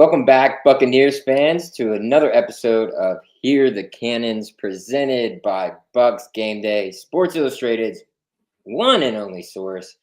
Welcome back, Buccaneers fans, to another episode of Hear the Cannons, presented by BucsGameday, Sports Illustrated's one and only source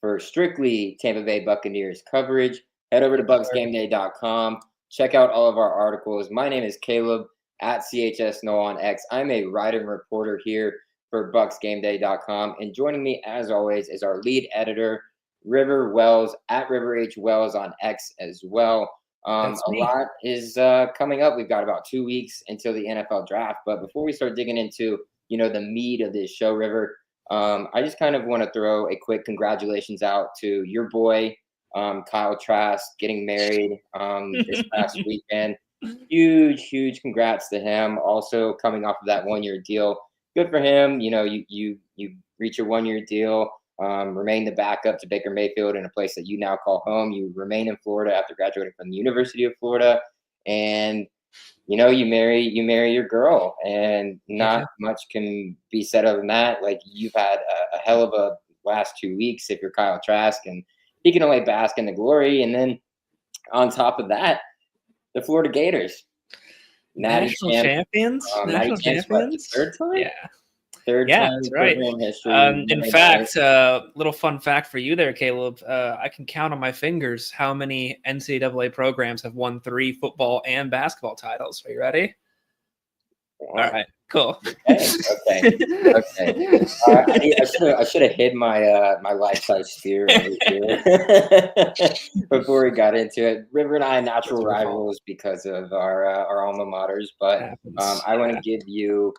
for strictly Tampa Bay Buccaneers coverage. Head over to BucsGameday.com. Check out all of our articles. My name is Caleb at CHSNO on X. I'm a writer and reporter here for BucsGameday.com. And joining me, as always, is our lead editor, River Wells, at River H. Wells on X as well. A lot is coming up. We've got about 2 weeks until the NFL draft. But before we start digging into, the meat of this show, River, I just kind of want to throw a quick congratulations out to your boy, Kyle Trask, getting married this past weekend. Huge congrats to him. Also coming off of that 1-year deal. Good for him. You reach your 1-year deal. Remain the backup to Baker Mayfield in a place that you now call home. You remain in Florida after graduating from the University of Florida, and you marry your girl, and not much can be said other than that. Like, you've had a hell of a last 2 weeks if you're Kyle Trask, and he can only bask in the glory. And then on top of that, the Florida Gators, national champions. Third time? Yeah. Third time that's right. History. In fact, little fun fact for you there, Caleb. I can count on my fingers how many NCAA programs have won 3 football and basketball titles. Are you ready? Wow. All right, cool. Okay. I should have hid my my life-size sphere over here before we got into it. River and I are natural rivals because of our alma maters, but I want to give you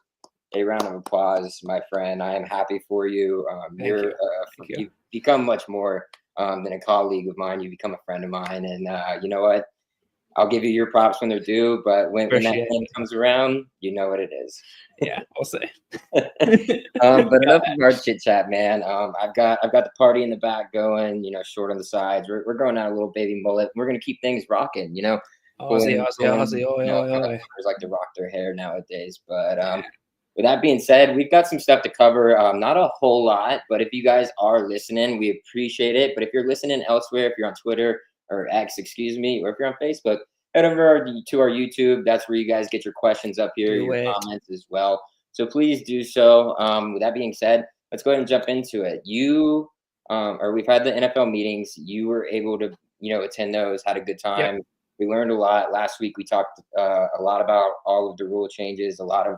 a round of applause, my friend. I am happy for you. You've become much more than a colleague of mine. You've become a friend of mine, and you know what? I'll give you your props when they're due. But when that game comes around, you know what it is. Yeah, I'll say. But enough of our chit chat, man. I've got the party in the back going. Short on the sides. We're going out a little baby mullet. We're gonna keep things rocking. Aussie. Like to rock their hair nowadays, but with that being said, we've got some stuff to cover. Not a whole lot, but if you guys are listening, we appreciate it. But if you're listening elsewhere, if you're on Twitter or X, or if you're on Facebook, head over to our YouTube. That's where you guys get your questions up here, your comments as well. So please do so. With that being said, let's go ahead and jump into it. We've had the NFL meetings. You were able to, attend those, had a good time. Yep. We learned a lot. Last week, we talked a lot about all of the rule changes, a lot of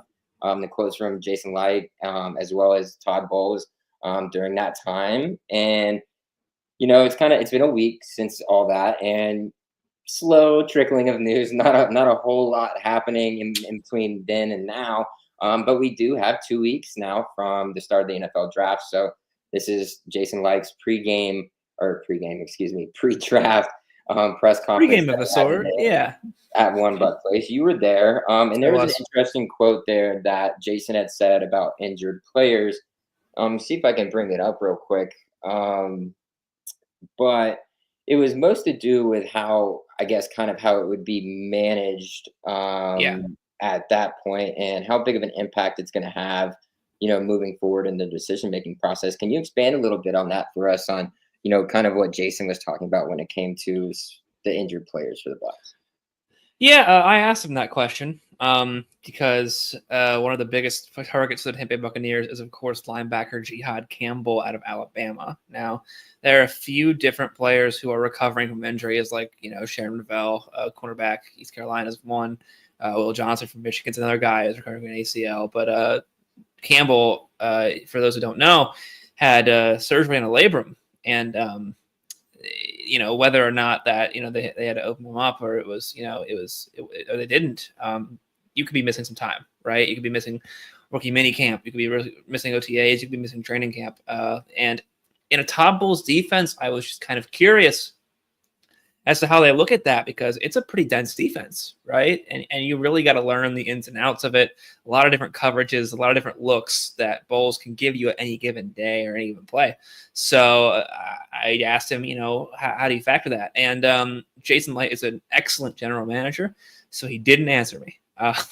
the quotes from Jason Licht, as well as Todd Bowles during that time. And, it's been a week since all that, and slow trickling of news, not a whole lot happening in between then and now. But we do have 2 weeks now from the start of the NFL draft. So this is Jason Licht's pre-draft press conference. Pre-game of a sort, yeah. At One Buck Place. You were there. And there was an interesting quote there that Jason had said about injured players. See if I can bring it up real quick. But it was most to do with how it would be managed at that point, and how big of an impact it's going to have, moving forward in the decision-making process. Can you expand a little bit on that for us on, kind of what Jason was talking about when it came to the injured players for the Bucs? Yeah, I asked him that question because one of the biggest targets for the Tampa Bay Buccaneers is, of course, linebacker Jihad Campbell out of Alabama. Now, there are a few different players who are recovering from injuries, like, Sharon Revell, cornerback, East Carolina's one. Will Johnson from Michigan's another guy who's recovering from an ACL. But Campbell, for those who don't know, had surgery on a labrum. And whether or not that, they had to open them up, or it was, or they didn't, you could be missing some time, right? You could be missing rookie mini camp. You could be missing OTAs. You could be missing training camp. And in a Todd Bowles defense, I was just kind of curious as to how they look at that, because it's a pretty dense defense, right? And you really got to learn the ins and outs of it. A lot of different coverages, a lot of different looks that Bowles can give you at any given day or any given play. So I asked him, how do you factor that? And Jason Licht is an excellent general manager, so he didn't answer me. But,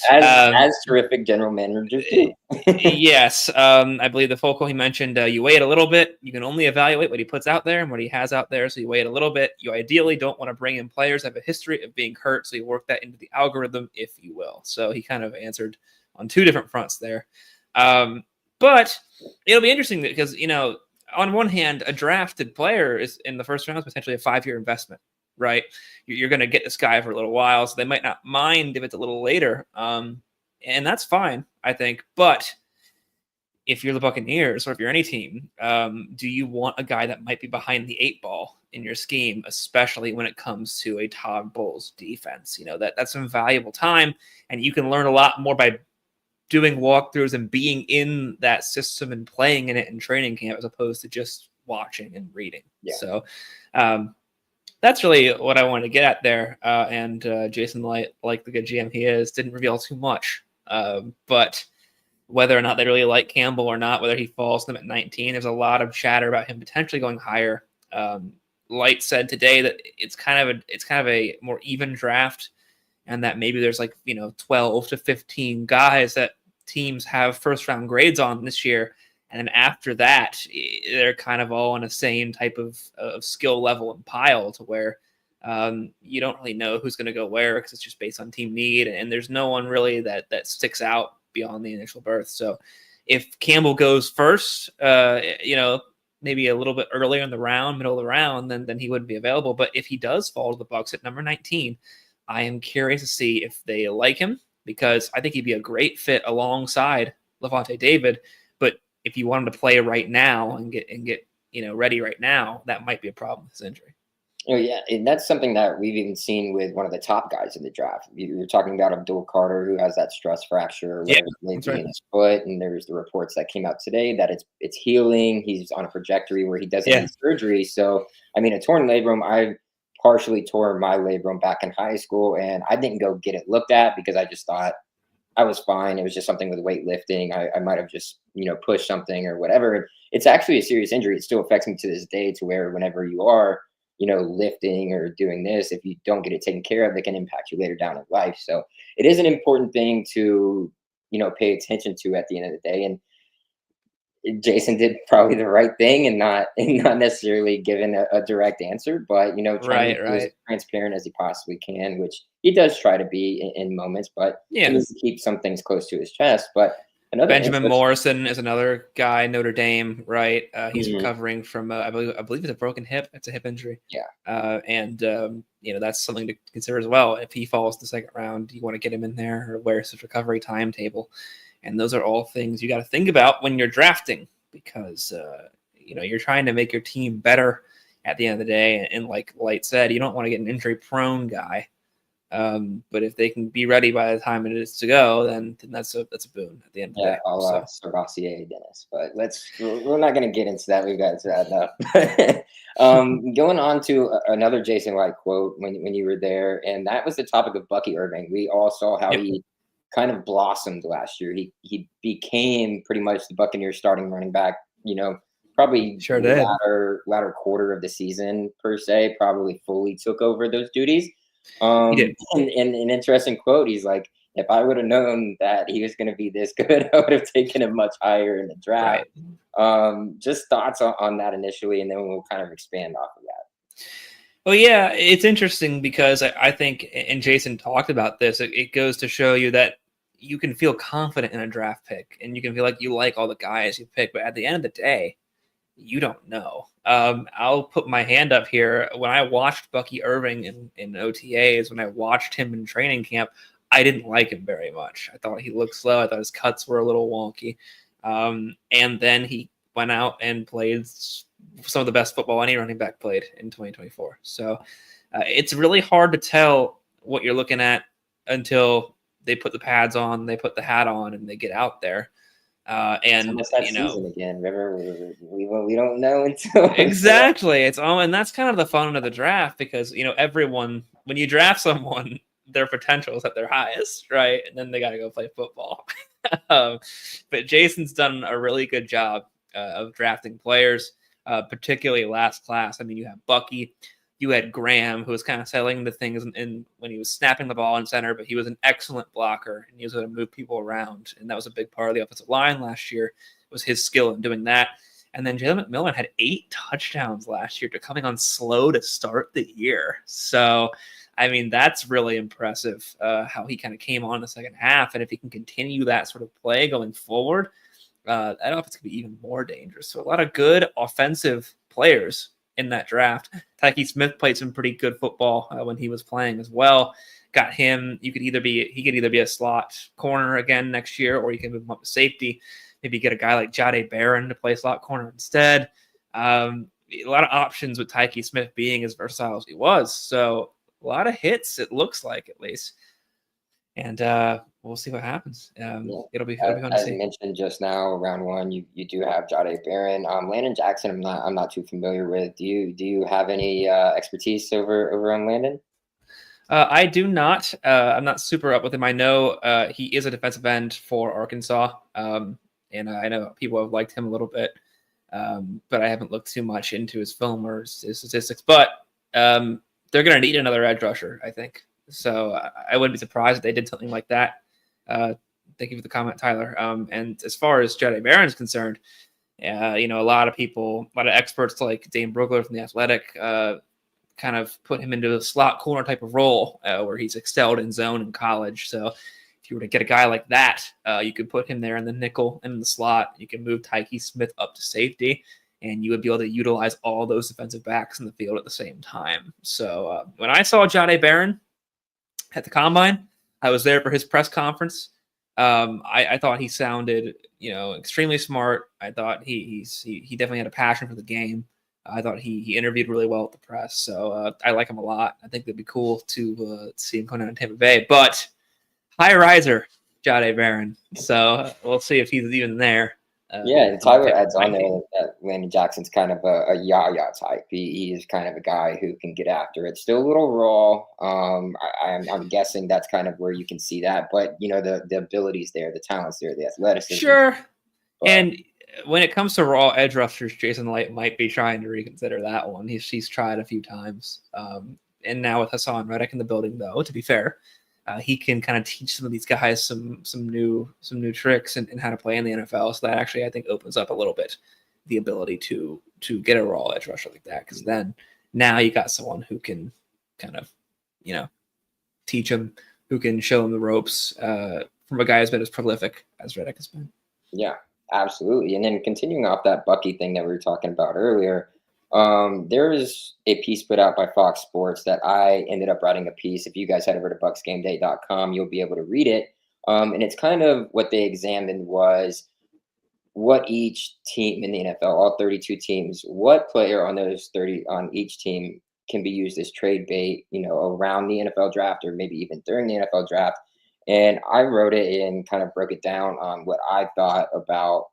as terrific general manager too. yes, I believe the focal he mentioned, you weigh it a little bit. You can only evaluate what he puts out there and what he has out there, so you weigh it a little bit. You ideally don't want to bring in players that have a history of being hurt, so you work that into the algorithm, if you will. So he kind of answered on two different fronts there. But it'll be interesting because, on one hand, a drafted player is in the first round is potentially a 5-year investment, right? You're going to get this guy for a little while, so they might not mind if it's a little later. And that's fine, I think. But if you're the Buccaneers or if you're any team, do you want a guy that might be behind the 8 ball in your scheme, especially when it comes to a Todd Bowles defense? That's some valuable time, and you can learn a lot more by doing walkthroughs and being in that system and playing in it in training camp as opposed to just watching and reading. Yeah. So that's really what I wanted to get at there. And Jason Light, like the good GM he is, didn't reveal too much. But whether or not they really like Campbell or not, whether he falls to them at 19, there's a lot of chatter about him potentially going higher. Light said today that it's kind of a more even draft, and that maybe there's 12 to 15 guys that teams have first round grades on this year. And then after that, they're kind of all on the same type of skill level and pile to where you don't really know who's going to go where because it's just based on team need. And there's no one really that sticks out beyond the initial berth. So if Campbell goes first, maybe a little bit earlier in the round, middle of the round, then he wouldn't be available. But if he does fall to the Bucs at number 19, I am curious to see if they like him, because I think he'd be a great fit alongside Levante David. But if you want him to play right now and get ready right now, that might be a problem with his injury. Oh yeah, and that's something that we've even seen with one of the top guys in the draft. You're talking about Abdul Carter, who has that stress fracture, whatever it may be, in his foot, and there's the reports that came out today that it's healing. He's on a trajectory where he doesn't need surgery. So, I mean, a torn labrum, I partially tore my labrum back in high school, and I didn't go get it looked at because I just thought I was fine. It was just something with weightlifting. I might have just pushed something or whatever. It's actually a serious injury. It still affects me to this day, to where whenever you are lifting or doing this, if you don't get it taken care of, it can impact you later down in life. So it is an important thing to pay attention to at the end of the day. And Jason did probably the right thing and not necessarily given a direct answer, but trying to be as transparent as he possibly can, which he does try to be in moments, but he needs to keep some things close to his chest. But Benjamin Morrison is another guy, Notre Dame, right? He's recovering from I believe it's a broken hip. It's a hip injury. Yeah. And that's something to consider as well. If he falls the second round, you want to get him in there, or where's his recovery timetable? And those are all things you got to think about when you're drafting, because you're trying to make your team better at the end of the day. And like Light said, you don't want to get an injury-prone guy. But if they can be ready by the time it is to go, then that's a boon at the end of the day. Yeah, Sarvassier, Dennis. But we're not going to get into that. We've got to enough. Going on to another Jason Light quote when you were there, and that was the topic of Bucky Irving. We all saw how he kind of blossomed last year. He became pretty much the Buccaneers starting running back, probably latter quarter of the season per se, probably fully took over those duties. And an interesting quote, he's like, if I would have known that he was going to be this good, I would have taken him much higher in the draft. Just thoughts on that initially, and then we'll kind of expand off of that. Well, yeah, it's interesting because I think, and Jason talked about this, it goes to show you that you can feel confident in a draft pick, and you can feel like you like all the guys you pick, but at the end of the day, you don't know. I'll put my hand up here. When I watched Bucky Irving in OTAs, when I watched him in training camp, I didn't like him very much. I thought he looked slow. I thought his cuts were a little wonky. And then he went out and played some of the best football any running back played in 2024. So it's really hard to tell what you're looking at until they put the pads on, they put the hat on, and they get out there. And season again, River, we don't know until exactly. And that's kind of the fun of the draft, because everyone, when you draft someone, their potential is at their highest, right? And then they got to go play football. But Jason's done a really good job of drafting players, particularly last class. I mean, you have Bucky, You had Graham, who was kind of selling the things in when he was snapping the ball in center, but he was an excellent blocker and he was going to move people around. And that was a big part of the offensive line last year, was his skill in doing that. And then Jalen McMillan had 8 touchdowns last year to coming on slow to start the year. So, I mean, that's really impressive how he kind of came on in the second half. And if he can continue that sort of play going forward, that offense could be even more dangerous. So a lot of good offensive players in that draft. Tyke Smith played some pretty good football when he was playing as well. Got him. He could either be a slot corner again next year, or you can move him up to safety. Maybe get a guy like Jahdae Barron to play slot corner instead. A lot of options with Tyke Smith being as versatile as he was. So a lot of hits, it looks like, at least. And we'll see what happens. It'll be fun to see. As mentioned just now, round one, you do have Jahdae Barron. Landon Jackson, I'm not too familiar with. Do you have any expertise over on Landon? I do not. I'm not super up with him. I know he is a defensive end for Arkansas, and I know people have liked him a little bit, but I haven't looked too much into his film or his statistics. But they're going to need another edge rusher, I think. So I wouldn't be surprised if they did something like that. Thank you for the comment, Tyler. And as far as Jahdae Barron is concerned, a lot of experts like Dane Brugler from The Athletic kind of put him into a slot corner type of role where he's excelled in zone in college. So if you were to get a guy like that, you could put him there in the nickel and in the slot. You can move Tyke Smith up to safety, and you would be able to utilize all those defensive backs in the field at the same time. So when I saw Jahdae Barron at the Combine, I was there for his press conference. I thought he sounded, extremely smart. I thought he definitely had a passion for the game. I thought he interviewed really well with the press. So I like him a lot. I think it'd be cool to see him come down to Tampa Bay. But high riser, Jahdae Barron. So we'll see if he's even there. Tyler adds on there that Landon Jackson's kind of a yah-yah type. He is kind of a guy who can get after it. Still a little raw. I'm guessing that's kind of where you can see that. But, the ability's there, the talent's there, the athleticism. Sure. But, and when it comes to raw edge rushers, Jason Light might be trying to reconsider that one. He's tried a few times. And now with Hassan Reddick in the building, though, to be fair, he can kind of teach some of these guys some new tricks and how to play in the NFL. So that actually, I think, opens up a little bit the ability to get a raw edge rusher like that. Because then now you got someone who can kind of, teach him, who can show him the ropes from a guy who's been as prolific as Reddick has been. Yeah, absolutely. And then continuing off that Bucky thing that we were talking about earlier, there is a piece put out by Fox Sports that I ended up writing a piece. If you guys head over to BucsGameday.com, you'll be able to read it. And it's kind of what they examined was what each team in the NFL, all 32 teams, what player on those 30 on each team can be used as trade bait, around the NFL draft or maybe even during the NFL draft. And I wrote it and kind of broke it down on what I thought about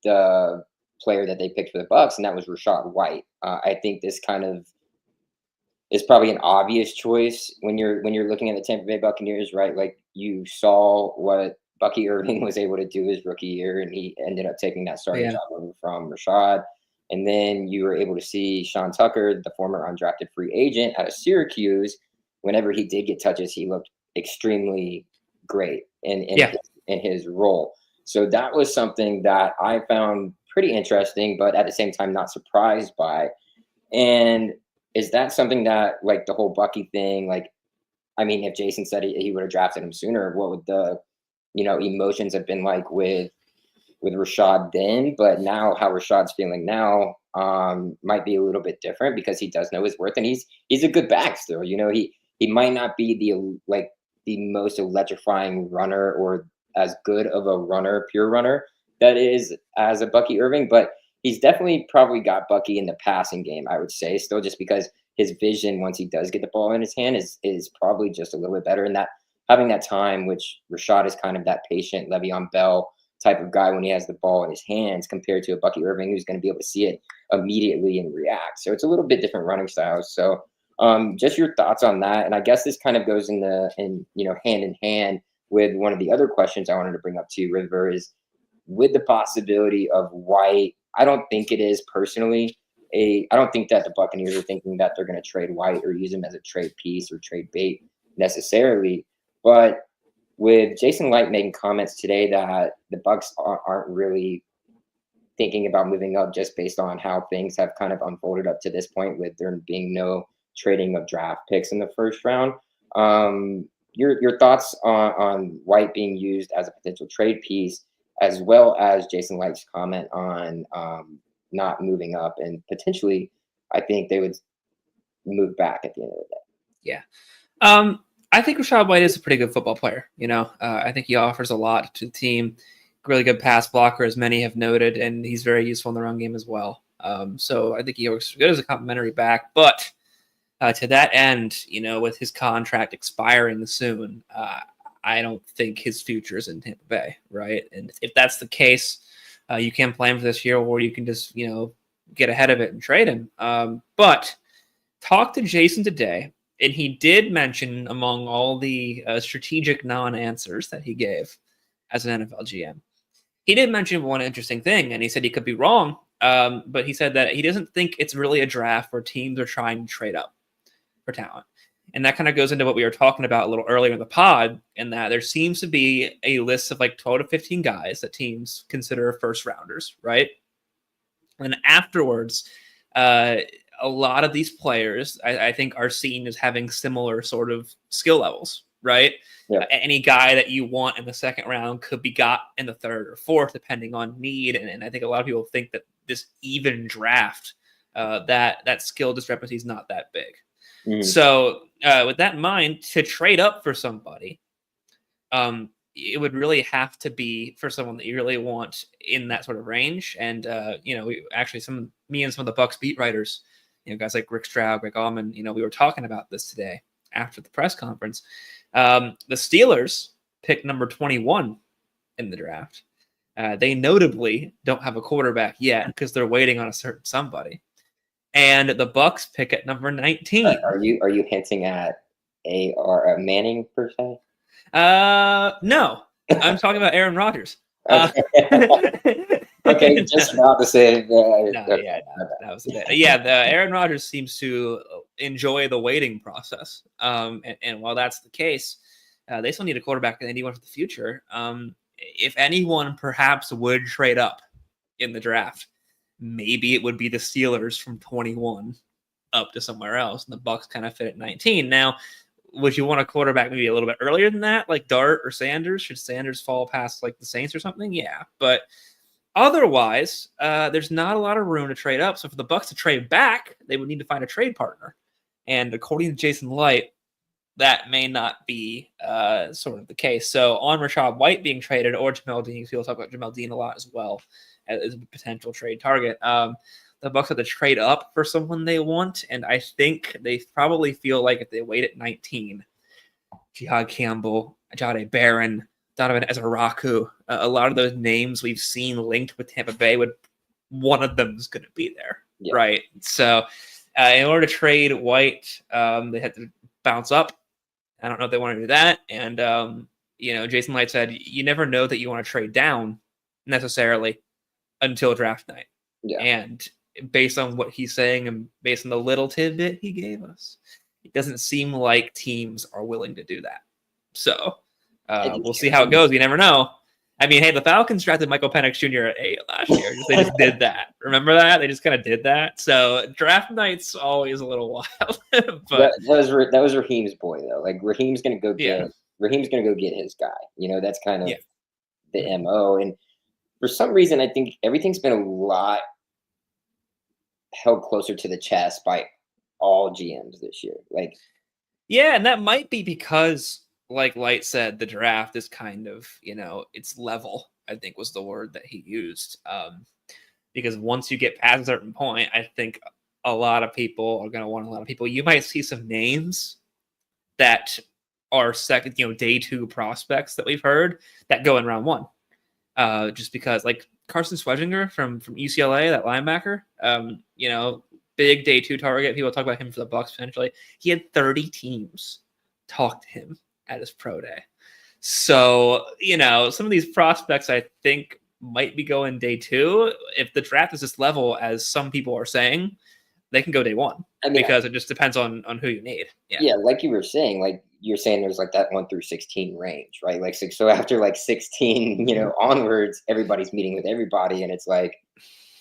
the player that they picked for the Bucs, and that was Rachaad White. I think this kind of is probably an obvious choice when you're looking at the Tampa Bay Buccaneers, right? Like, you saw what Bucky Irving was able to do his rookie year, and he ended up taking that starting job over from Rachaad. And then you were able to see Sean Tucker, the former undrafted free agent out of Syracuse. Whenever he did get touches, he looked extremely great in his role. So that was something that I found pretty interesting, but at the same time, not surprised by. And is that something that, like, the whole Bucky thing, like, I mean, if Jason said he would have drafted him sooner, what would the, emotions have been like with Rachaad then? But now how Rashaad's feeling now might be a little bit different because he does know his worth, and he's a good back still. He might not be the most electrifying runner or as good of a runner, pure runner, that is as a Bucky Irving, but he's definitely probably got Bucky in the passing game, I would say, still, just because his vision once he does get the ball in his hand is probably just a little bit better. And that having that time, which Rachaad is kind of that patient Le'Veon Bell type of guy when he has the ball in his hands, compared to a Bucky Irving who's going to be able to see it immediately and react. So it's a little bit different running styles. So just your thoughts on that. And I guess this kind of goes hand in hand with one of the other questions I wanted to bring up to you, River, is with the possibility of White. I don't think it is personally I don't think that the Buccaneers are thinking that they're going to trade White or use him as a trade piece or trade bait necessarily. But with Jason Licht making comments today that the Bucs aren't really thinking about moving up just based on how things have kind of unfolded up to this point, with there being no trading of draft picks in the first round. Your thoughts on White being used as a potential trade piece, as well as Jason Licht's comment on not moving up, and potentially, I think they would move back at the end of the day. Yeah. I think Rachaad White is a pretty good football player. I think he offers a lot to the team. Really good pass blocker, as many have noted, and he's very useful in the run game as well. So I think he works good as a complimentary back. But to that end, with his contract expiring soon, I don't think his future is in Tampa Bay, right? And if that's the case, you can play him for this year, or you can just, get ahead of it and trade him. But talk to Jason today, and he did mention, among all the strategic non-answers that he gave as an NFL GM, he did mention one interesting thing, and he said he could be wrong, but he said that he doesn't think it's really a draft where teams are trying to trade up for talent. And that kind of goes into what we were talking about a little earlier in the pod, in that there seems to be a list of like 12 to 15 guys that teams consider first rounders, right? And afterwards, a lot of these players, I think, are seen as having similar sort of skill levels, right? Yeah. Any guy that you want in the second round could be got in the third or fourth, depending on need. And I think a lot of people think that this even draft, that skill discrepancy is not that big. Mm-hmm. So with that in mind, to trade up for somebody, it would really have to be for someone that you really want in that sort of range. And, me and some of the Bucs beat writers, guys like Rick Stroud, Greg Allman, we were talking about this today after the press conference. The Steelers picked number 21 in the draft. They notably don't have a quarterback yet because they're waiting on a certain somebody. And the Bucs pick at number 19. Are you hinting at a Manning per se? No, I'm talking about Aaron Rodgers. Okay, just about to say. That was it. Yeah, Aaron Rodgers seems to enjoy the waiting process. And while that's the case, they still need a quarterback and they need one for the future. If anyone perhaps would trade up in the draft, maybe it would be the Steelers from 21 up to somewhere else, and the Bucs kind of fit at 19. Now, would you want a quarterback maybe a little bit earlier than that, like Dart or Sanders? Should Sanders fall past like the Saints or something? Yeah, but otherwise, there's not a lot of room to trade up. So for the Bucs to trade back, they would need to find a trade partner. And according to Jason Licht, that may not be sort of the case. So on Rachaad White being traded, or Jamel Dean, we'll talk about Jamel Dean a lot as well as a potential trade target. The Bucs have to trade up for someone they want, and I think they probably feel like if they wait at 19, Jihad Campbell, Jahdae Barron, Donovan Ezaraku, a lot of those names we've seen linked with Tampa Bay, one of them is going to be there, right? So in order to trade White, they had to bounce up. I don't know if they want to do that. And, Jason Licht said, you never know that you want to trade down necessarily until draft night. Yeah. And based on what he's saying and based on the little tidbit he gave us, it doesn't seem like teams are willing to do that. So we'll see how it goes. You never know. I mean, hey, the Falcons drafted Michael Penix Jr. at 8 last year. They just did that. Remember that? They just kind of did that. So draft night's always a little wild. But that was Raheem's boy, though. Like Raheem's gonna go get his guy. That's kind of the MO. And for some reason, I think everything's been a lot held closer to the chest by all GMs this year. And that might be because, like Light said, the draft is kind of, it's level, I think was the word that he used. Because once you get past a certain point, I think a lot of people are going to want a lot of people. You might see some names that are second, day 2 prospects that we've heard that go in round 1. Just because, like Carson Schwarzenegger from UCLA, that linebacker, big day 2 target. People talk about him for the Bucs potentially. He had 30 teams talk to him at his pro day. So, some of these prospects, I think, might be going day 2. If the draft is this level, as some people are saying, they can go day 1 because it just depends on who you need. Yeah, like you were saying, like you're saying there's like that 1 through 16 range, right? Like so after like 16, onwards, everybody's meeting with everybody, and it's like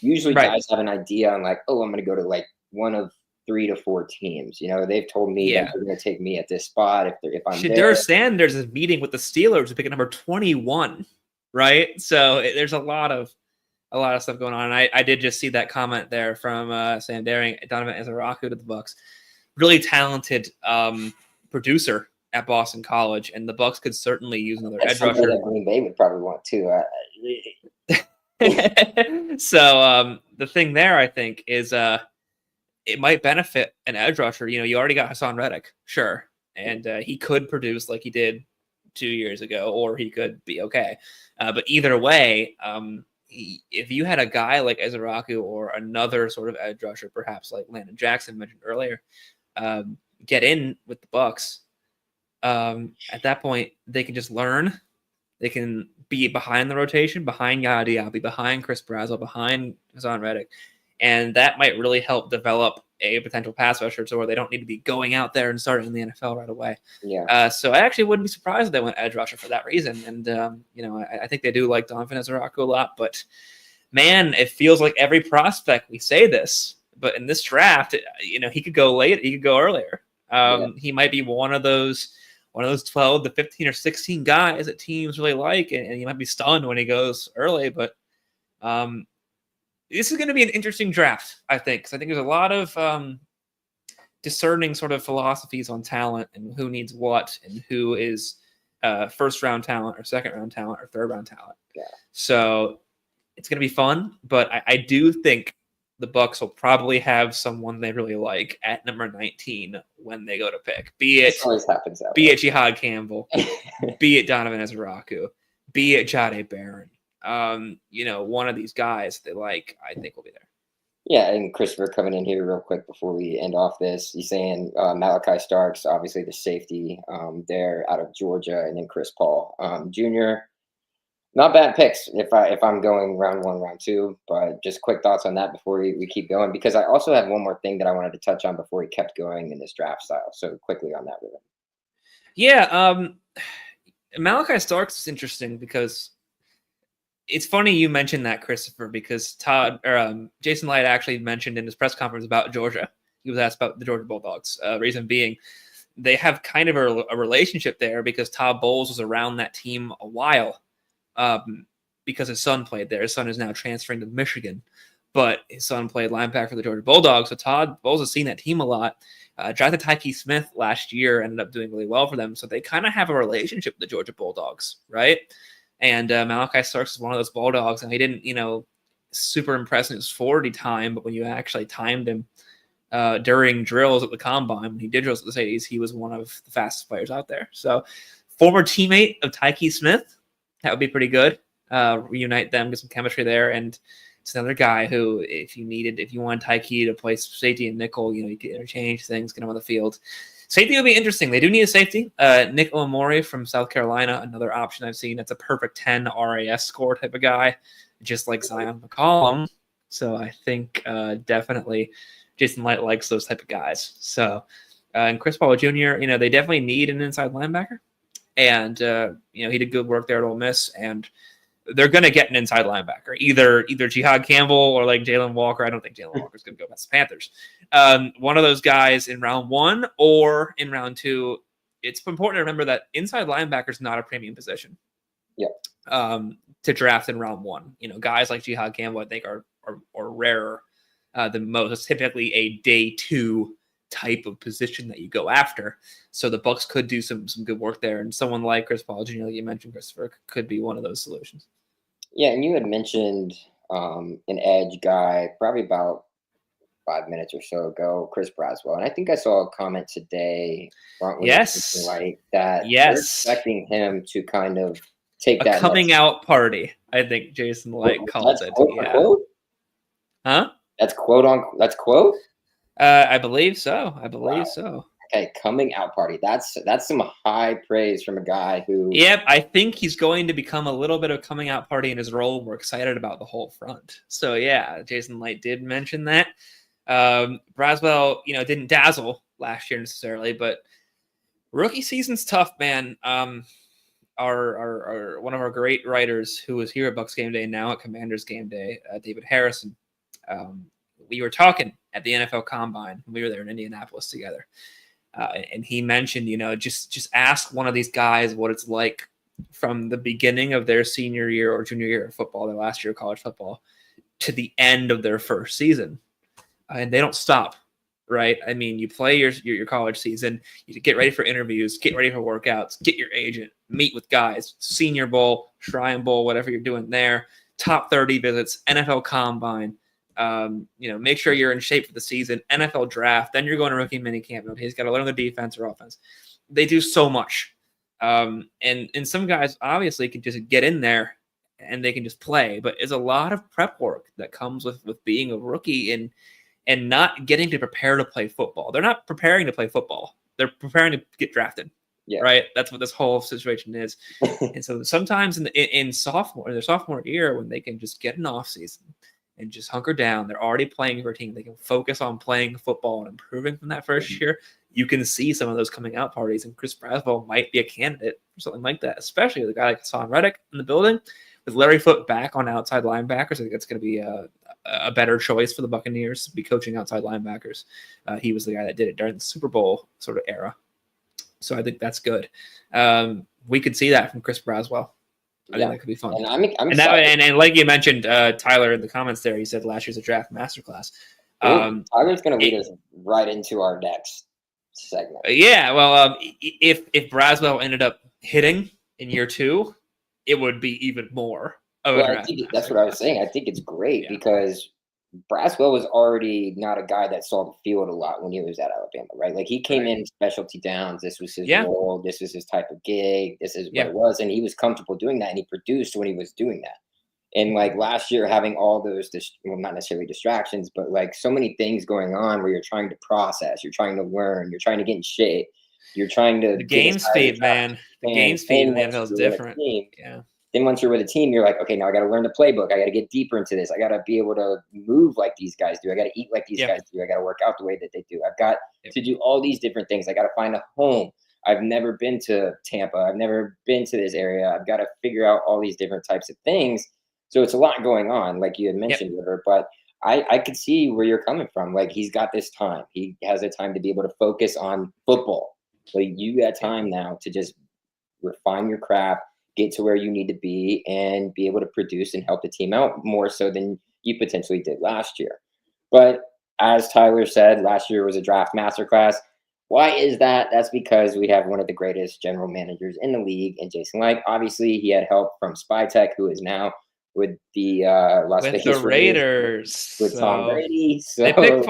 usually Right. guys have an idea on like, oh, I'm going to go to like one of 3 to 4 teams. They've told me that they're going to take me at this spot if I'm there. Shedeur Sanders is meeting with the Steelers to pick at number 21, right? So there's a lot of stuff going on. And I did just see that comment there from Sam Daring, Donovan Ezaraku to the Bucs. Really talented producer at Boston College, and the Bucs could certainly use another edge rusher. That Green Bay would probably want too. So the thing there, I think, is it might benefit an edge rusher. You already got Hassan Reddick, sure, and he could produce like he did 2 years ago, or he could be okay. But either way, if you had a guy like Ezaraku or another sort of edge rusher, perhaps like Landon Jackson mentioned earlier, get in with the Bucs, at that point they can just learn. They can be behind the rotation, behind Yaya Diaby, behind Chris Brazzell, behind Hassan Reddick, and that might really help develop a potential pass rusher to where they don't need to be going out there and starting in the NFL right away. Yeah. So I actually wouldn't be surprised if they went edge rusher for that reason. And I think they do like Donovan Ezaraku a lot, but man, it feels like every prospect we say this, but in this draft, he could go late, he could go earlier. He might be one of those 12 to 15 or 16 guys that teams really like, and you might be stunned when he goes early. But this is going to be an interesting draft, I think, because I think there's a lot of discerning sort of philosophies on talent and who needs what and who is first-round talent or second-round talent or third-round talent. Yeah. So it's going to be fun, but I do think the Bucs will probably have someone they really like at number 19 when they go to pick. Be it Jihad Campbell, be it Donovan Ezaraku, be it Jahdae Barron. One of these guys they like, I think will be there. Yeah, and Christopher coming in here real quick before we end off this. He's saying Malachi Starks, obviously the safety there out of Georgia, and then Chris Paul Jr. Not bad picks if I'm going round 1, round 2, but just quick thoughts on that before we keep going, because I also have one more thing that I wanted to touch on before he kept going in this draft style. So quickly on that, Ruben. Yeah, Malachi Starks is interesting because it's funny you mentioned that, Christopher, because Jason Light actually mentioned in his press conference about Georgia. He was asked about the Georgia Bulldogs. Reason being, they have kind of a relationship there because Todd Bowles was around that team a while. Because his son played there. His son is now transferring to Michigan, but his son played linebacker for the Georgia Bulldogs. So Todd Bowles has seen that team a lot. Drafted Tyke Smith last year, ended up doing really well for them. So they kind of have a relationship with the Georgia Bulldogs, right? And Malachi Starks is one of those Bulldogs, and he didn't, super impress in his 40 time, but when you actually timed him during drills at the combine, when he did drills at the Sadies, he was one of the fastest players out there. So former teammate of Tyke Smith, that would be pretty good. Reunite them, get some chemistry there. And it's another guy who, if you want Tyke to play safety and nickel, you can interchange things, get him on the field. Safety would be interesting. They do need a safety. Nick Omori from South Carolina, another option I've seen. That's a perfect 10 RAS score type of guy, just like Zion McCollum. So I think definitely Jason Light likes those type of guys. So, and Chris Paul Jr., they definitely need an inside linebacker. And, he did good work there at Ole Miss, and they're going to get an inside linebacker, either Jihad Campbell or like Jalen Walker. I don't think Jalen Walker is going to go past the Panthers. One of those guys in round 1 or in round 2. It's important to remember that inside linebacker is not a premium position. Yeah. To draft in round 1, guys like Jihad Campbell, I think are rarer than most. It's typically a day 2 type of position that you go after. So the Bucs could do some good work there, and someone like Chris Paul Jr., like you mentioned, Christopher, could be one of those solutions. Yeah, and you had mentioned an edge guy probably about 5 minutes or so ago, Chris Braswell, and I think I saw a comment today. Yes, like that. Yes, we're expecting him to kind of take that coming out party. I think Jason Light called it. Quote? Huh? That's quote. I believe so. So. Okay, coming out party. That's some high praise from a guy who. Yep, I think he's going to become a little bit of coming out party in his role. We're excited about the whole front. So yeah, Jason Licht did mention that. Braswell, didn't dazzle last year necessarily, but rookie season's tough, man. Our one of our great writers who was here at BucsGameday, now at Commanders Game Day, David Harrison. We were talking at the NFL Combine. We were there in Indianapolis together. And he mentioned, just ask one of these guys what it's like from the beginning of their senior year or junior year of football, their last year of college football, to the end of their first season. And they don't stop, right? I mean, you play your college season, you get ready for interviews, get ready for workouts, get your agent, meet with guys, Senior Bowl, Shrine Bowl, whatever you're doing there, top 30 visits, NFL Combine. Make sure you're in shape for the season, NFL draft, then you're going to rookie mini camp. He's got to learn the defense or offense. They do so much. And some guys obviously can just get in there and they can just play, but it's a lot of prep work that comes with being a rookie and not getting to prepare to play football. They're not preparing to play football. They're preparing to get drafted. Yeah. Right. That's what this whole situation is. And so sometimes in their sophomore year, when they can just get an off season and just hunker down, they're already playing for a team. They can focus on playing football and improving from that first year. You can see some of those coming out parties, and Chris Braswell might be a candidate for something like that, especially with a guy like Hassan Reddick in the building. With Larry Foote back on outside linebackers, I think that's going to be a better choice for the Buccaneers to be coaching outside linebackers. He was the guy that did it during the Super Bowl sort of era. So I think that's good. We could see that from Chris Braswell. I think that could be fun. And I'm and like you mentioned, Tyler, in the comments there, he said last year's a draft masterclass. Tyler's going to lead us right into our next segment. If Braswell ended up hitting in year 2, it would be even more of a draft. That's what I was saying. I think it's great because Braswell was already not a guy that saw the field a lot when he was at Alabama, right? Like he came in specialty downs. This was his role. This was his type of gig. This is what it was. And he was comfortable doing that. And he produced when he was doing that. And like last year, having all those, not necessarily distractions, but like so many things going on where you're trying to process, you're trying to learn, you're trying to get in shape, you're trying to. The game speed, man. The game speed in the NFL is different. Then once you're with a team, you're like, okay, now I got to learn the playbook. I got to get deeper into this. I got to be able to move like these guys do. I got to eat like these guys do. I got to work out the way that they do. I've got to do all these different things. I got to find a home. I've never been to Tampa. I've never been to this area. I've got to figure out all these different types of things. So it's a lot going on, like you had mentioned, River. But I could see where you're coming from. Like he's got this time. He has a time to be able to focus on football. Like you got time now to just refine your craft, get to where you need to be, and be able to produce and help the team out more so than you potentially did last year. But as Tyler said, last year was a draft masterclass. Why is that? That's because we have one of the greatest general managers in the league in Jason Licht. Obviously, he had help from Spytech, who is now with the Las Vegas Raiders with Tom Brady. So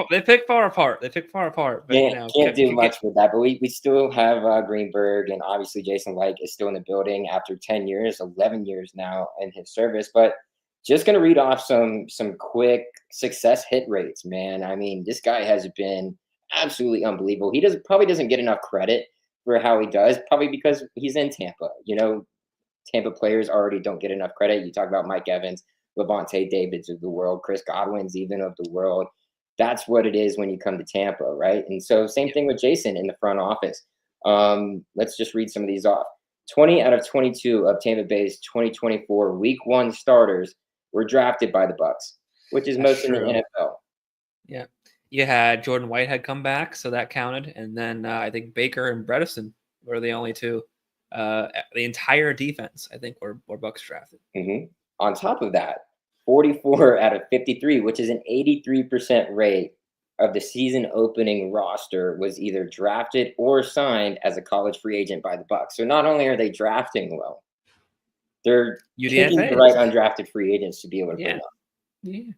they pick far apart. But, can't do much with that. But we still have Greenberg, and obviously Jason Licht is still in the building after 10 years, 11 years now in his service. But just gonna read off some quick success hit rates, man. I mean, this guy has been absolutely unbelievable. He probably doesn't get enough credit for how he does, probably because he's in Tampa. Tampa players already don't get enough credit. You talk about Mike Evans, Levante Davids of the world, Chris Godwin's even of the world. That's what it is when you come to Tampa, right? And so same thing with Jason in the front office. Let's just read some of these off. 20 out of 22 of Tampa Bay's 2024 Week 1 starters were drafted by the Bucs, which is most in the NFL. Yeah. You had Jordan Whitehead come back, so that counted. And then I think Baker and Bredesen were the only two. The entire defense, I think, were Bucs drafted. Mm-hmm. On top of that, 44 out of 53, which is an 83% rate of the season opening roster, was either drafted or signed as a college free agent by the Bucs. So not only are they drafting well, they're picking the right undrafted free agents to be able to bring up. Yeah.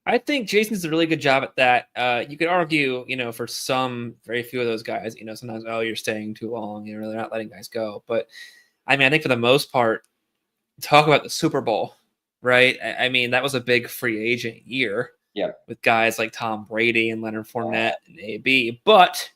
I think Jason's a really good job at that. You could argue, for very few of those guys, sometimes, you're staying too long, they're not letting guys go. But I think for the most part, talk about the Super Bowl, right? I mean, that was a big free agent year with guys like Tom Brady and Leonard Fournette and AB. But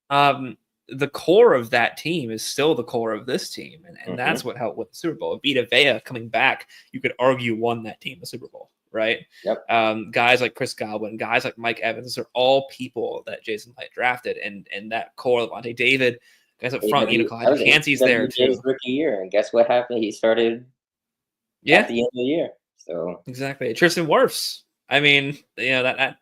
The core of that team is still the core of this team, and Mhm. that's what helped with the Super Bowl. Vita Vea coming back, you could argue won that team the Super Bowl, right? Yep. Guys like Chris Godwin, guys like Mike Evans, those are all people that Jason Light drafted, and that core, Levante David, guys up front, Clyde Kancey's there AWJ's too. rookie year, and guess what happened? He started Yeah, at the end of the year. So exactly. Tristan Wirfs. I mean, that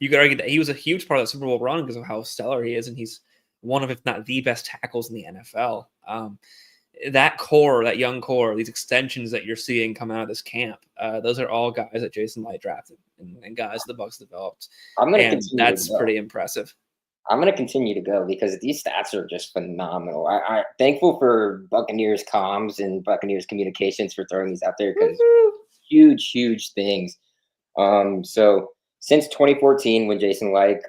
you could argue that he was a huge part of the Super Bowl run because of how stellar he is, and he's one of, if not the best tackles in the NFL. That core, that young core, these extensions that you're seeing come out of this camp, those are all guys that Jason Light drafted and guys the Bucs developed. I'm going to And continue. that's pretty impressive. I'm going to continue to go because these stats are just phenomenal. I thankful for Buccaneers comms and Buccaneers communications for throwing these out there because huge things. So since 2014, when Jason Light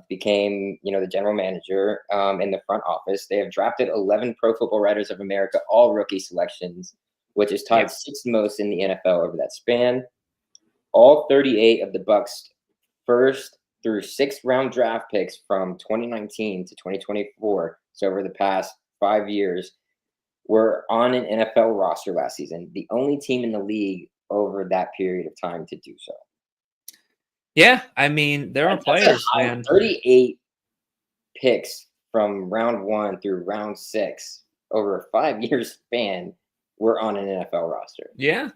became, the general manager in the front office, they have drafted 11 Pro Football Writers of America all rookie selections, which is tied sixth most in the NFL over that span. All 38 of the Bucs' first through sixth round draft picks from 2019 to 2024, so over the past 5 years, were on an NFL roster last season. The only team in the league over that period of time to do so. Yeah, I mean, there are players, man. 38 picks from round 1 through round 6 over a 5-year span were on an NFL roster. Yeah,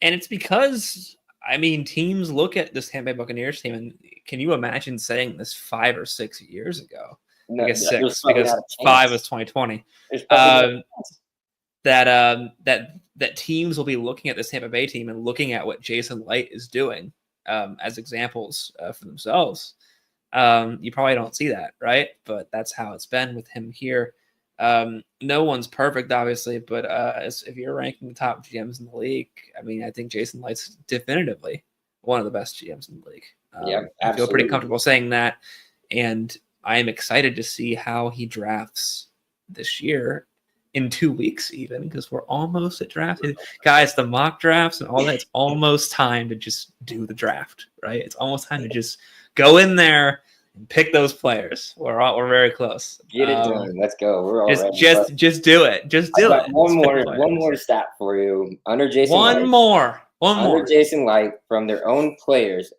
and it's because, I mean, teams look at this Tampa Bay Buccaneers team, and can you imagine saying this 5 or 6 years ago? No, I guess 6 because 5 was 2020. That teams will be looking at this Tampa Bay team and looking at what Jason Light is doing as examples for themselves. You probably don't see that, right? But that's how it's been with him here. No one's perfect, obviously, but if you're ranking the top GMs in the league, I mean, I think Jason Light's definitively one of the best GMs in the league. I feel pretty comfortable saying that, and I am excited to see how he drafts this year in 2 weeks, even because we're almost at draft. Guys, the mock drafts and all that, it's almost time to just do the draft, right? It's almost time to just go in there and pick those players. We're very close. Get it done. Let's go. We're all ready. Just do it. Just do it. One more stat for you. Under Jason Light, under Jason Light, from their own players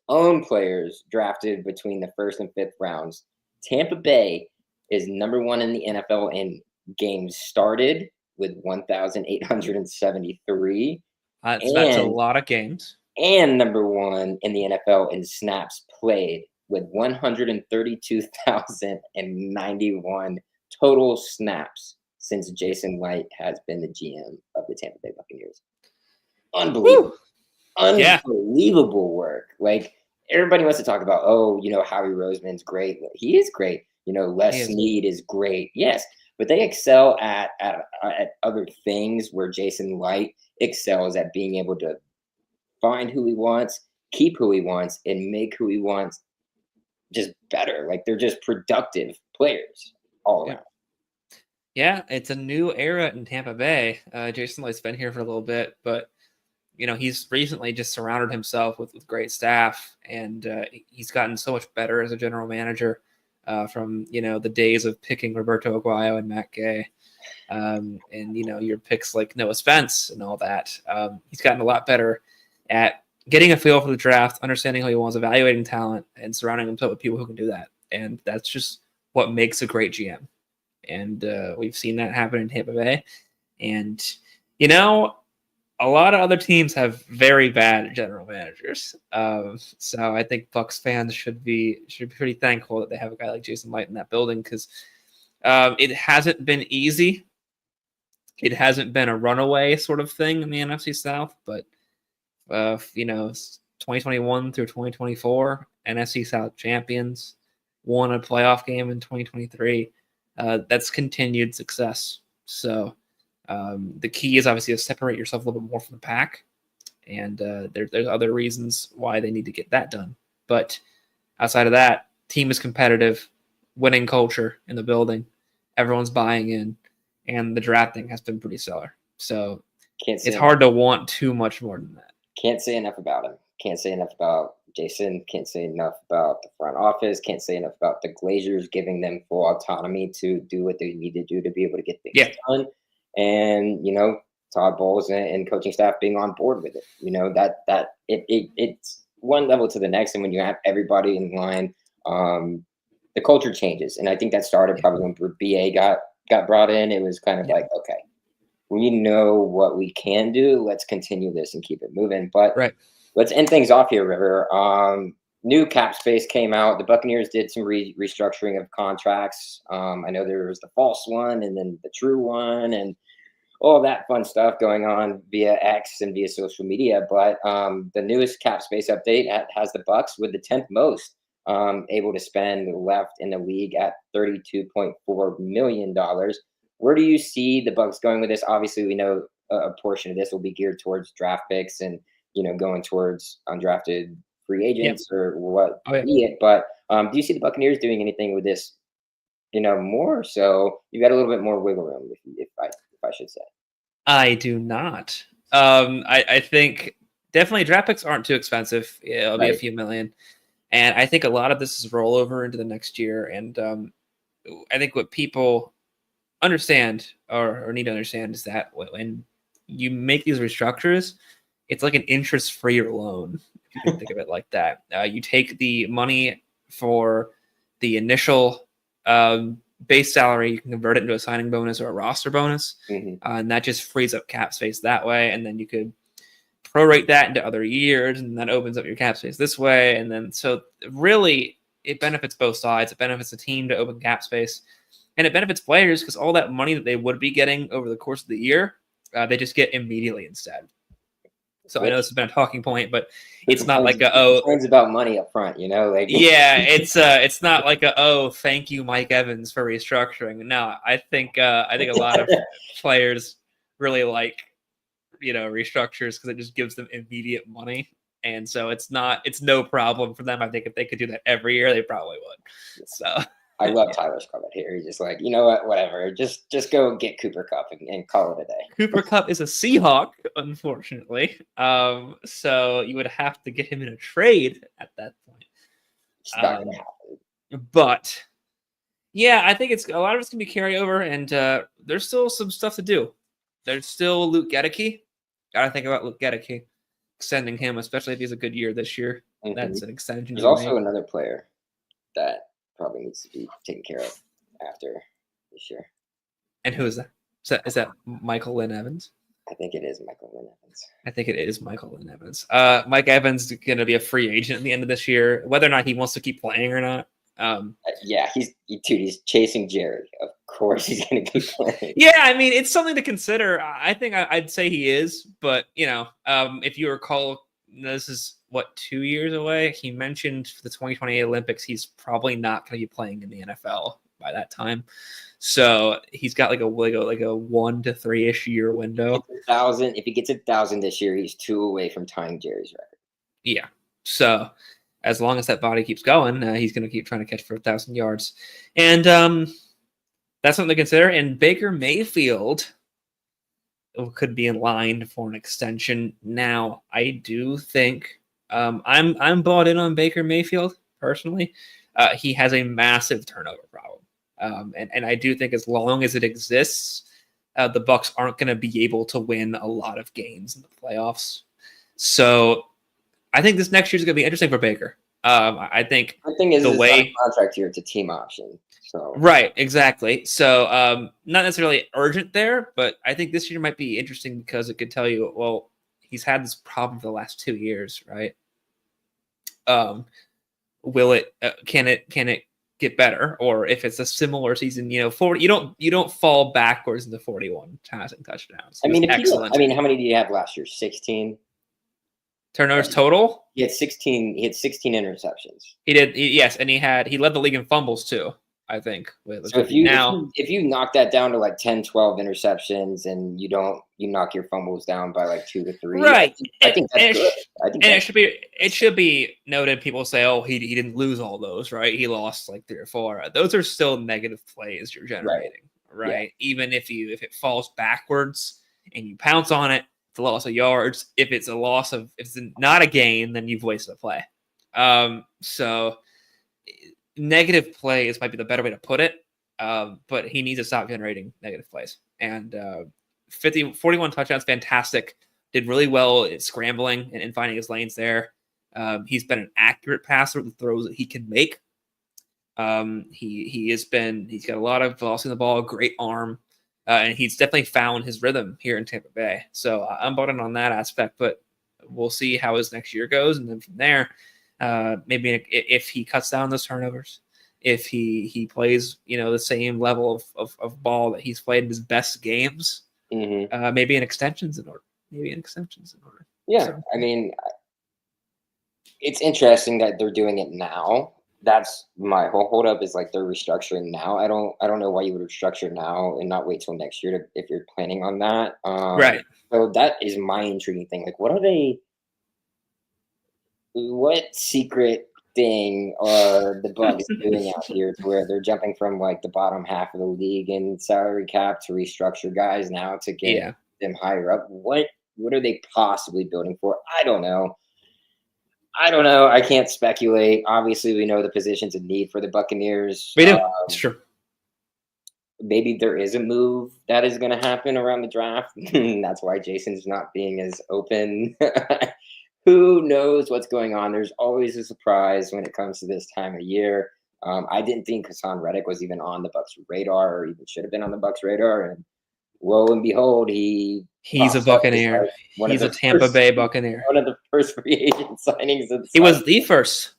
drafted between the first and fifth rounds, Tampa Bay is number 1 in the NFL in games started with 1,873. That's a lot of games. And number 1 in the NFL in snaps played with 132,091 total snaps since Jason Light has been the GM of the Tampa Bay Buccaneers. Unbelievable. Unbelievable work. Like, everybody wants to talk about, Howie Roseman's great. He is great. Les Snead is great. Yes, but they excel at other things where Jason Light excels at being able to find who he wants, keep who he wants, and make who he wants just better. Like, they're just productive players all around. Yeah, it's a new era in Tampa Bay. Jason Light's been here for a little bit, but he's recently just surrounded himself with great staff, and he's gotten so much better as a general manager from the days of picking Roberto Aguayo and Matt Gay, and your picks like Noah Spence and all that. He's gotten a lot better at getting a feel for the draft, understanding who he wants, evaluating talent, and surrounding himself with people who can do that. And that's just what makes a great GM. And we've seen that happen in Tampa Bay. And, a lot of other teams have very bad general managers. So I think Bucs fans should be pretty thankful that they have a guy like Jason Light in that building, because it hasn't been easy. It hasn't been a runaway sort of thing in the NFC South, but 2021 through 2024, NFC South champions, won a playoff game in 2023. That's continued success. So the key is obviously to separate yourself a little bit more from the pack. And there's other reasons why they need to get that done. But outside of that, team is competitive, winning culture in the building. Everyone's buying in, and the drafting has been pretty stellar. So it's hard to want too much more than that. Can't say enough about him. Can't say enough about Jason, can't say enough about the front office. Can't say enough about the Glazers giving them full autonomy to do what they need to do to be able to get things Yeah. done. And Todd Bowles and coaching staff being on board with it. It's one level to the next, and when you have everybody in line, the culture changes. And I think that started probably when BA got brought in. It was kind of like, okay, we know what we can do. Let's continue this and keep it moving. But let's end things off here, River. New cap space came out. The Buccaneers did some restructuring of contracts. I know there was the false one and then the true one and all that fun stuff going on via X and via social media. But the newest cap space update has the Bucs with the 10th most able to spend left in the league at $32.4 million. Where do you see the Bucs going with this? Obviously, we know a portion of this will be geared towards draft picks and going towards undrafted free agents or what be it. But do you see the Buccaneers doing anything with this? More so you got a little bit more wiggle room, if I should say. I do not. I think definitely draft picks aren't too expensive. It'll be a few million, and I think a lot of this is rollover into the next year. And I think what people understand or need to understand is that when you make these restructures, it's like an interest-free loan. If you can think of it like that, you take the money for the initial base salary, you can convert it into a signing bonus or a roster bonus, and that just frees up cap space that way. And then you could prorate that into other years, and that opens up your cap space this way. And then so really, it benefits both sides. It benefits the team to open cap space, and it benefits players because all that money that they would be getting over the course of the year, they just get immediately instead. So I know this has been a talking point, but it's not like it's about money up front, it's not like thank you, Mike Evans, for restructuring. No, I think a lot of players really like restructures because it just gives them immediate money, and so it's no problem for them. I think if they could do that every year, they probably would. So. I love Tyler's comment here. He's just like, you know what, whatever. Just go get Cooper Kupp and call it a day. Cooper Kupp is a Seahawk, unfortunately. So you would have to get him in a trade at that point. It's not gonna happen. But yeah, I think a lot of it's gonna be carryover, and there's still some stuff to do. There's still Luke Gedeke. Gotta think about Luke Gedeke, extending him, especially if he's a good year this year. That's an extension. There's also another player that probably needs to be taken care of after this year. And who is that? Is that Michael Lynn Evans? I think it is Michael Lynn Evans. I think it is Michael Lynn Evans. Mike Evans is going to be a free agent at the end of this year, whether or not he wants to keep playing or not. Yeah, he's chasing Jerry. Of course he's going to keep playing. Yeah, I mean, it's something to consider. I think I'd say he is, but, if you recall, this is 2 years away. He mentioned for the 2028 Olympics, he's probably not going to be playing in the NFL by that time. So he's got like a 1 to 3-ish year window. If he gets 1,000 this year, he's 2 away from tying Jerry's record. Yeah. So as long as that body keeps going, he's going to keep trying to catch for 1,000 yards. And that's something to consider. And Baker Mayfield could be in line for an extension. Now, I do think I'm bought in on Baker Mayfield personally. He has a massive turnover problem, and I do think as long as it exists, the Bucs aren't going to be able to win a lot of games in the playoffs. So, I think this next year is going to be interesting for Baker. I think the way contract here, it's a team option. So. Right, exactly. So not necessarily urgent there, but I think this year might be interesting because it could tell you, well, he's had this problem for the last 2 years, right? Will it? Can it get better? Or if it's a similar season, 40, you don't fall backwards into 41 passing touchdowns. I mean, how many did you have last year? 16 turnovers total. He had 16. He had 16 interceptions. He did. Yes, and he led the league in fumbles too. I think. So if you knock that down to like 10, 12 interceptions and you knock your fumbles down by like 2 to 3. Right. I think that's good. It should be noted. People say, oh, he didn't lose all those, right? He lost like 3 or 4. Those are still negative plays you're generating, right? Yeah. Even if it falls backwards and you pounce on it, it's a loss of yards. If it's not a gain, then you've wasted a play. So negative plays might be the better way to put it. But he needs to stop generating negative plays. And 41 touchdowns, fantastic. Did really well at scrambling and finding his lanes there. He's been an accurate passer with the throws that he can make. He's got a lot of velocity in the ball, great arm, and he's definitely found his rhythm here in Tampa Bay. So I'm bought in on that aspect, but we'll see how his next year goes. And then from there, maybe if he cuts down those turnovers, if he plays, the same level of ball that he's played in his best games, maybe an extension's in order. Yeah, so. I mean, it's interesting that they're doing it now. That's my whole holdup is like they're restructuring now. I don't know why you would restructure now and not wait till next year if you're planning on that. Right. So that is my intriguing thing. Like, what secret thing are the Bucs doing out here to where they're jumping from like the bottom half of the league in salary cap to restructure guys now to get them higher up? What are they possibly building for? I don't know. I can't speculate. Obviously, we know the positions of need for the Buccaneers. We do. It's true. Maybe there is a move that is going to happen around the draft. That's why Jason's not being as open. Who knows what's going on? There's always a surprise when it comes to this time of year. I didn't think Hassan Reddick was even on the Bucs radar or even should have been on the Bucs radar. And lo and behold, he's a Buccaneer. Like he's a Tampa Bay Buccaneer. One of the first free agent signings. He was the first.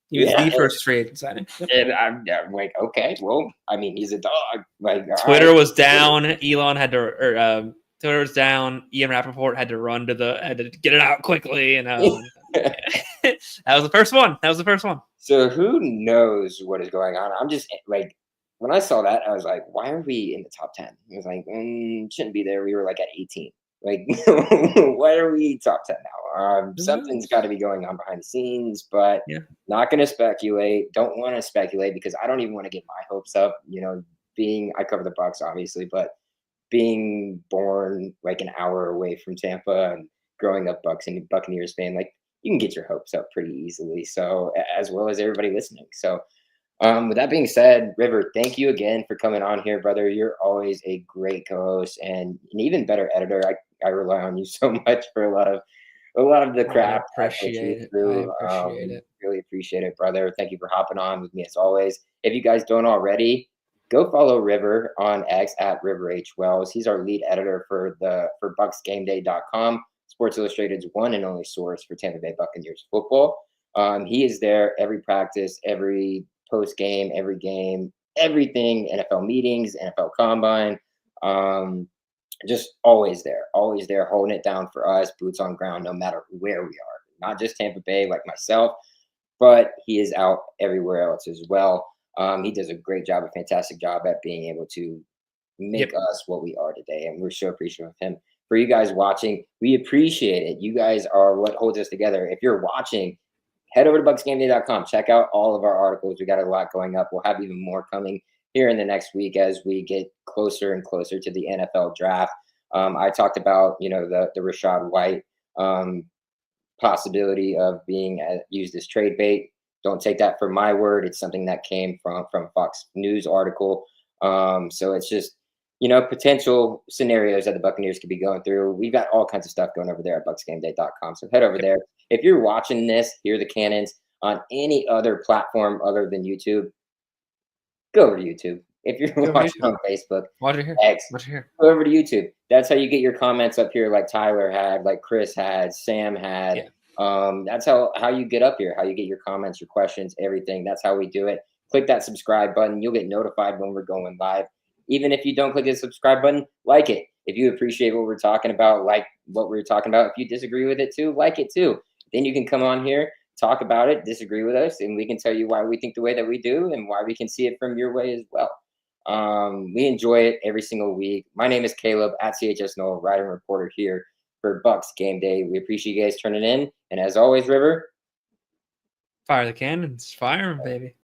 He was the first free agent signing. And I'm like, okay, well, I mean, he's a dog. Like Twitter was down. Elon had to, Twitter was down. Ian Rappaport had to get it out quickly. And that was the first one. So who knows what is going on? I'm just like, when I saw that, I was like, why are we in the top 10? I was like, shouldn't be there. We were like at 18. Like, why are we top 10 now? Something's got to be going on behind the scenes, but not going to speculate. Don't want to speculate because I don't even want to get my hopes up. I cover the Bucs, obviously, but being born like an hour away from Tampa and growing up Bucs and Buccaneers fan, like you can get your hopes up pretty easily. So as well as everybody listening. So with that being said, River, thank you again for coming on here, brother. You're always a great co-host and an even better editor. I rely on you so much for a lot of the crap. I appreciate it. Really appreciate it, brother. Thank you for hopping on with me as always. If you guys don't already, go follow River on X at River H Wells. He's our lead editor for BucsGameday.com, Sports Illustrated's one and only source for Tampa Bay Buccaneers football. He is there every practice, every post game, every game, everything, NFL meetings, NFL combine, just always there, holding it down for us, boots on ground, no matter where we are, not just Tampa Bay like myself, but he is out everywhere else as well. He does a great job, a fantastic job at being able to make us what we are today. And we're so appreciative of him. For you guys watching, we appreciate it. You guys are what holds us together. If you're watching, head over to BucsGameday.com. Check out all of our articles. We got a lot going up. We'll have even more coming here in the next week as we get closer and closer to the NFL draft. I talked about, the Rachaad White possibility of being used as trade bait. Don't take that for my word. It's something that came from Fox News article. So it's just, potential scenarios that the Buccaneers could be going through. We've got all kinds of stuff going over there at BucsGameday.com. So head over there. If you're watching this, Hear the Cannons on any other platform other than YouTube, go over to YouTube. If you're watching on Facebook, X, go over to YouTube. That's how you get your comments up here like Tyler had, like Chris had, Sam had. That's how you get up here, how you get your comments, your questions, everything. That's how we do it. Click that subscribe button. You'll get notified when we're going live. Even if you don't click the subscribe button, like it. If you appreciate what we're talking about, like what we're talking about. If you disagree with it too, like it too. Then you can come on here, talk about it, disagree with us, and we can tell you why we think the way that we do and why we can see it from your way as well. We enjoy it every single week. My name is Caleb at CHS Noel, writer and reporter here for Bucs Game Day. We appreciate you guys turning in. And as always, River, fire the cannons. Fire them, baby.